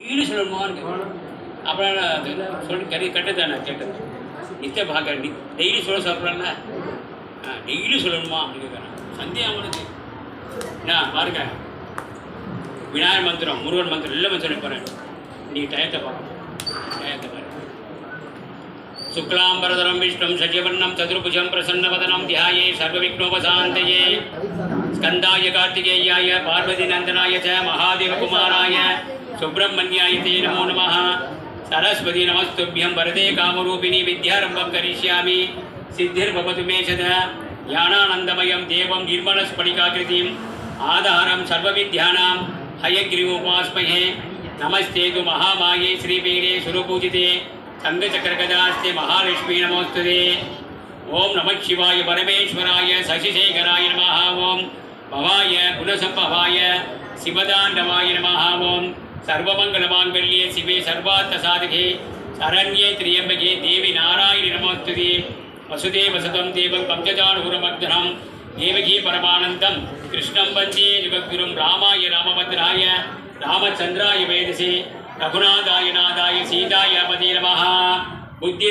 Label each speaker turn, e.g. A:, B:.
A: Daily சொல்லணுமான்னு கேட்கணும். அப்புறம் நான் சொல்லி கட்டதை நான் கேட்டது நித்திய பார்க்க டெய்லி சொல்ல சாப்பிட்றேன்னா டெய்லி சொல்லணுமா அப்படின்னு கேட்குறேன். சந்தேகம் அவனுக்கு என்ன பாருங்க, விநாயகர் மந்திரம், முருகன் மந்திரம் எல்லாமே சொல்லி போகிறேன். நீ டயத்தை பார்க்கணும். டயத்தை பாரு. शुक्लांबरधरं विष्णुं शशिवर्णं चतुर्भुजं प्रसन्नवदनं ध्याये सर्वविघ्नोपशान्तये स्कन्दाय कार्तिकेयाय पार्वतीनन्दनाय च महादेवकुमाराय सुब्रह्मण्याय ते नमो नमः। सरस्वती नमस्तुभ्यं वरदे कामरूपिणी विद्यारम्भं करिष्यामि सिद्धिर्भवतु मे सदा। ज्ञानानन्दमयं देवं निर्मलस्फटिकाकृतिम् आधारं सर्वविद्यानां हयग्रीवोपास्महे। नमस्ते तु महामाये श्रीपीठे सुरपूजिते संगचक्रगदास्ते महालक्ष्मी नमोस्तुते। ओम नमः शिवाय परमेश्वराय शशिशेखराय नमः। ओम भवाय गुणसंभवाय शिवदाण्डवाय नमः। ओम सर्वमंगलमांगल्ये शिवे सर्वार्थसाधके शरण्ये त्र्यंबके देवी नारायणि नमोस्तुते। वसुदेव वसतं देवं पंकजानुरमग्धनं देवकी परमानन्दं कृष्णं वन्दे जगद्गुरुं रामाय रामभद्राय रामचन्द्राय वेदसे रघुनाथाय नाथाय सीताय पते नमः। बुद्धि